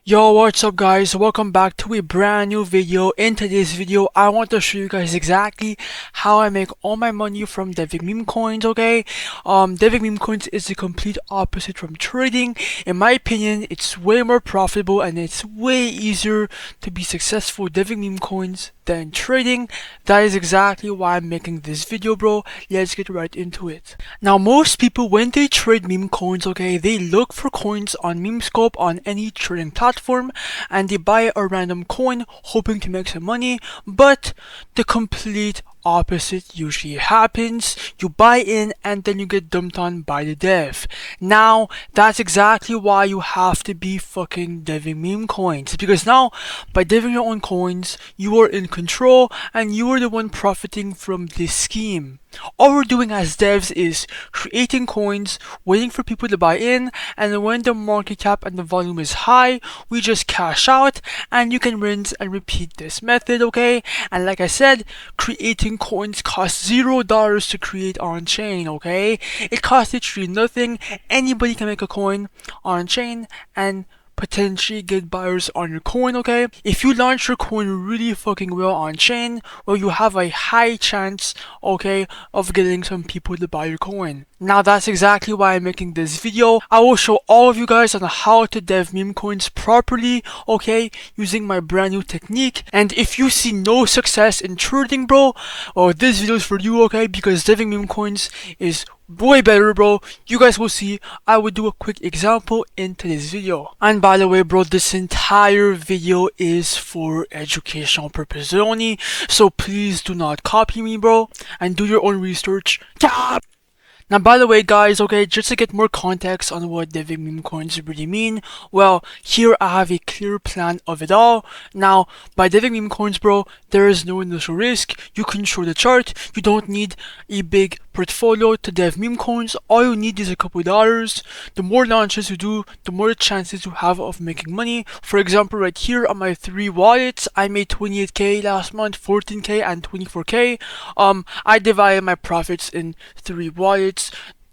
Yo, what's up guys? Welcome back to a brand new video. In today's video, I want to show you guys exactly how I make all my money from deving meme coins, okay? Deving meme coins is the complete opposite from trading. In my opinion, it's way more profitable and it's way easier to be successful deving meme coins than trading. That is exactly why I'm making this video, bro. Let's get right into it. Now, most people, when they trade meme coins, okay, they look for coins on Memescope on any trading platform and they buy a random coin hoping to make some money, but the complete opposite usually happens. You buy in and then you get dumped on by the dev. Now, that's exactly why you have to be fucking deving meme coins, because now by deving your own coins, you are in control and you are the one profiting from this scheme. All we're doing as devs is creating coins, waiting for people to buy in, and when the market cap and the volume is high, we just cash out, and you can rinse and repeat this method, okay? And like I said, creating coins costs $0 to create on chain, okay? It costs literally nothing. Anybody can make a coin on chain and potentially get buyers on your coin, okay? If you launch your coin really fucking well on chain, well, you have a high chance, okay, of getting some people to buy your coin. Now, that's exactly why I'm making this video. I will show all of you guys on how to dev meme coins properly, okay, using my brand new technique. And if you see no success in trading, bro, well, this video is for you, okay, because deving meme coins is way better, bro. You guys will see. I will do a quick example in today's video. And by the way, bro, this entire video is for educational purposes only, so please do not copy me, bro, and do your own research. Now, by the way, guys, okay, just to get more context on what deving meme coins really mean, well, here I have a clear plan of it all. Now, by deving meme coins, bro, there is no initial risk. You control the chart. You don't need a big portfolio to dev meme coins. All you need is a couple dollars. The more launches you do, the more chances you have of making money. For example, right here on my 3 wallets, I made 28k last month, 14k, and 24k. I divided my profits in 3 wallets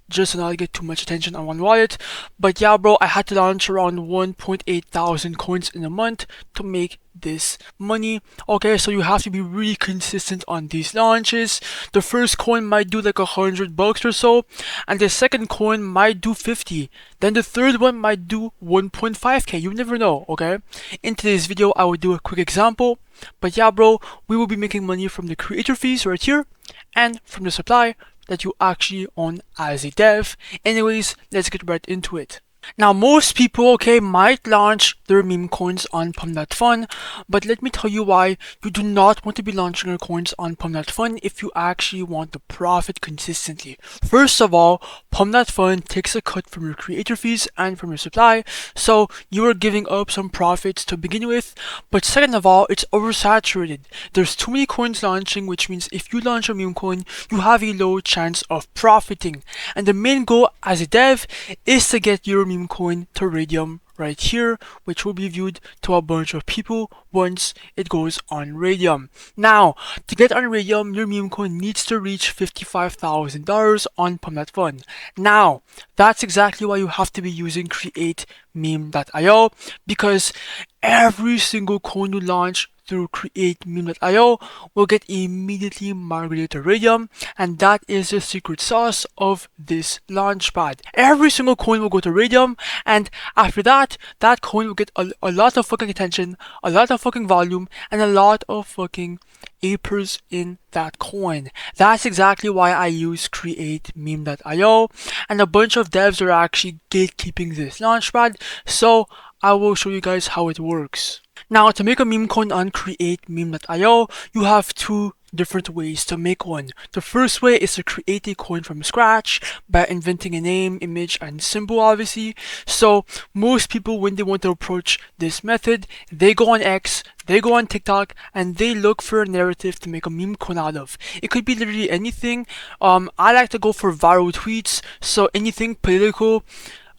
just to not get too much attention on one wallet. But yeah, bro, I had to launch around 1.8 thousand coins in a month to make this money. Okay, so you have to be really consistent on these launches. The first coin might do like $100 or so, and the second coin might do 50. Then the third one might do 1.5k. You never know, okay? In today's video, I will do a quick example. But yeah, bro, we will be making money from the creator fees right here and from the supply that you actually own as a dev. Anyways, let's get right into it. Now, most people, okay, might launch their meme coins on Pump.Fun, but let me tell you why you do not want to be launching your coins on Pump.Fun if you actually want to profit consistently. First of all, Pump.Fun takes a cut from your creator fees and from your supply, so you are giving up some profits to begin with. But second of all, it's oversaturated. There's too many coins launching, which means if you launch a meme coin, you have a low chance of profiting. And the main goal as a dev is to get your meme coin to Raydium right here, which will be viewed to a bunch of people once it goes on Raydium. Now, to get on Raydium, your meme coin needs to reach $55,000 on Pump.Fun. Now, that's exactly why you have to be using create meme.io, because every single coin you launch through create meme.io will get immediately migrated to Raydium, and that is the secret sauce of this launchpad. Every single coin will go to Raydium, and after that, that coin will get a lot of fucking attention, a lot of fucking volume, and a lot of fucking apers in that coin. That's exactly why I use create meme.io, and a bunch of devs are actually gatekeeping this launchpad, so I will show you guys how it works. Now, to make a meme coin on create meme.io, you have two different ways to make one. The first way is to create a coin from scratch by inventing a name, image, and symbol, obviously. So most people, when they want to approach this method, they go on X, they go on TikTok, and they look for a narrative to make a meme coin out of. It could be literally anything. I like to go for viral tweets, so anything political,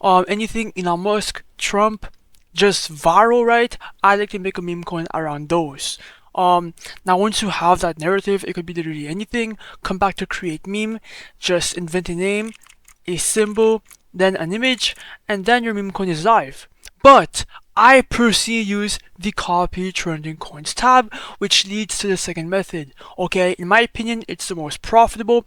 anything Elon Musk, Trump, just viral, right? I like to make a meme coin around those. Now once you have that narrative, it could be literally anything. Come back to create meme, just invent a name, a symbol, then an image, and then your meme coin is live. But I personally use the copy trending coins tab, which leads to the second method. Okay, in my opinion, it's the most profitable.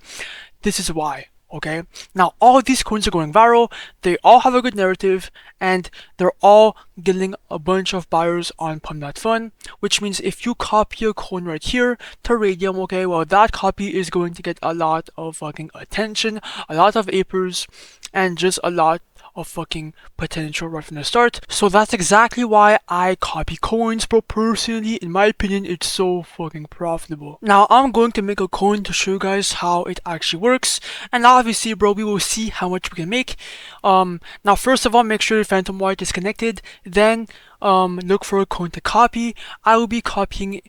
This is why. Okay, now all these coins are going viral, they all have a good narrative, and they're all getting a bunch of buyers on Pump.Fun, which means if you copy a coin right here to Raydium, okay, well, that copy is going to get a lot of fucking attention, a lot of apers, and just a lot of fucking potential right from the start. So that's exactly why I copy coins, bro. Personally, in my opinion, it's so fucking profitable. Now I'm going to make a coin to show you guys how it actually works, and obviously, bro, we will see how much we can make. Now first of all, make sure your phantom wallet is connected, then look for a coin to copy. I will be copying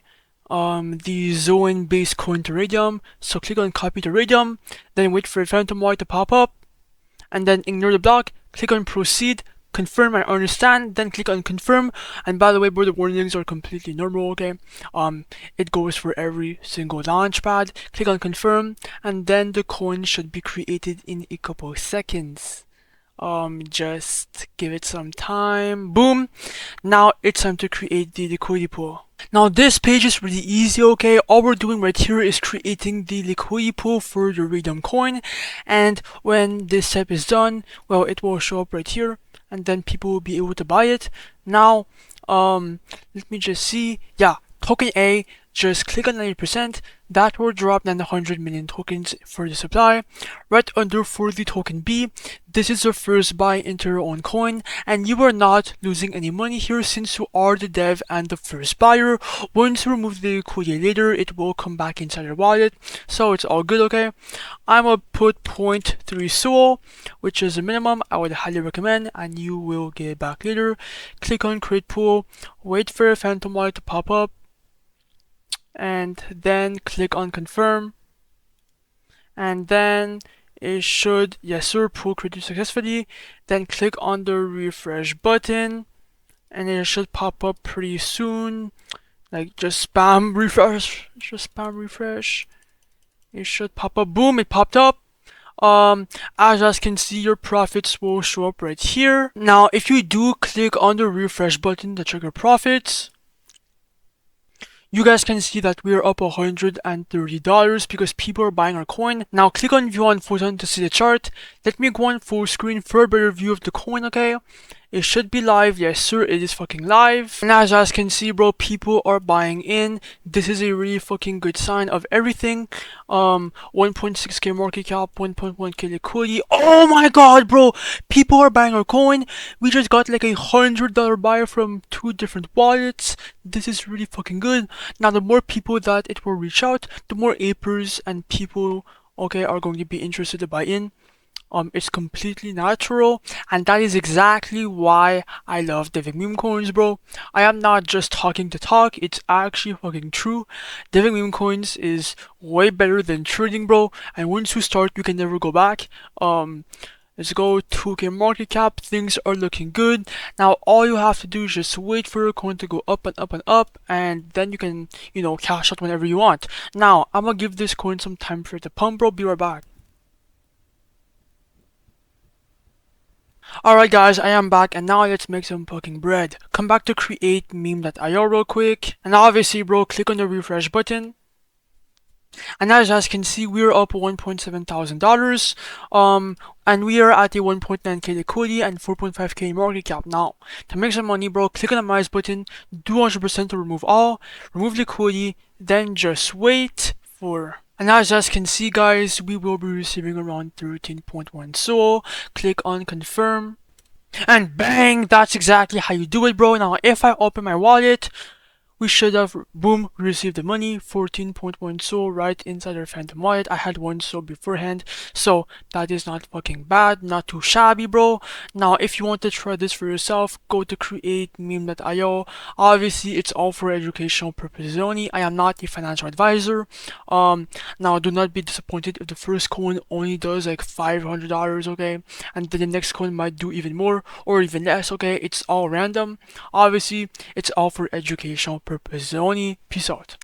the Zoan based coin to Raydium, so click on copy to Raydium, then wait for your phantom wallet to pop up, and then ignore the block, click on proceed, confirm and understand, then click on confirm. And by the way, bro, the warnings are completely normal, okay? It goes for every single launch pad. Click on confirm, and then the coin should be created in a couple of seconds. Just give it some time. Boom! Now it's time to create the liquidity pool. Now this page is really easy, okay? All we're doing right here is creating the liquidity pool for your Raydium coin, and when this step is done, well, it will show up right here, and then people will be able to buy it. Now, let me just see. Yeah, token A, just click on 90%, that will drop 900 million tokens for the supply. Right under for the token B, this is the first buy into your own coin, and you are not losing any money here since you are the dev and the first buyer. Once you remove the liquidity later, it will come back inside your wallet, so it's all good, okay? I'm gonna put 0.3 SOL, which is the minimum. I would highly recommend, and you will get it back later. Click on create pool, wait for your phantom wallet to pop up, and then click on confirm, and then it should, yes sir, pool created successfully. Then click on the refresh button, and it should pop up pretty soon. Like, just spam refresh, it should pop up. Boom, it popped up. As you guys can see, your profits will show up right here. Now if you do click on the refresh button to check your profits, you guys can see that we're up $130 because people are buying our coin. Now click on view on photon to see the chart. Let me go on full screen for a better view of the coin, okay? It should be live. Yes sir, it is fucking live. And as you guys can see, bro, people are buying in. This is a really fucking good sign of everything. 1.6k market cap, 1.1k liquidity. Oh my god, bro, people are buying our coin. We just got like $100 buy from 2 different wallets. This is really fucking good. Now the more people that it will reach out, the more apers and people, okay, are going to be interested to buy in. It's completely natural, and that is exactly why I love the Memecoins, bro. I am not just talking to talk, it's actually fucking true. Deving Memecoins is way better than trading, bro, and once you start, you can never go back. Let's go 2k market cap, things are looking good. Now all you have to do is just wait for your coin to go up and up and up, and then you can, you know, cash out whenever you want. Now, I'm gonna give this coin some time for it to pump, bro. Be right back. Alright guys, I am back, and now let's make some fucking bread. Come back to create meme.io real quick, and obviously, bro, click on the refresh button. And as you guys can see, we're up $1,700, and we are at a 1.9k liquidity and 4.5k market cap. Now, to make some money, bro, click on the minus button, do 100% to remove all, remove liquidity, then just wait for... And as you guys can see, guys, we will be receiving around 13.1 SOL. Click on confirm, and bang, that's exactly how you do it, bro. Now if I open my wallet, we should have, boom, received the money, 14.1 SOL right inside our phantom wallet. I had 1 SOL beforehand, so that is not fucking bad, not too shabby, bro. Now if you want to try this for yourself, go to create meme.io. Obviously it's all for educational purposes only. I am not a financial advisor. Now do not be disappointed if the first coin only does like $500, okay, and then the next coin might do even more or even less, okay? It's all random. Obviously it's all for educational purposes only. Peace out.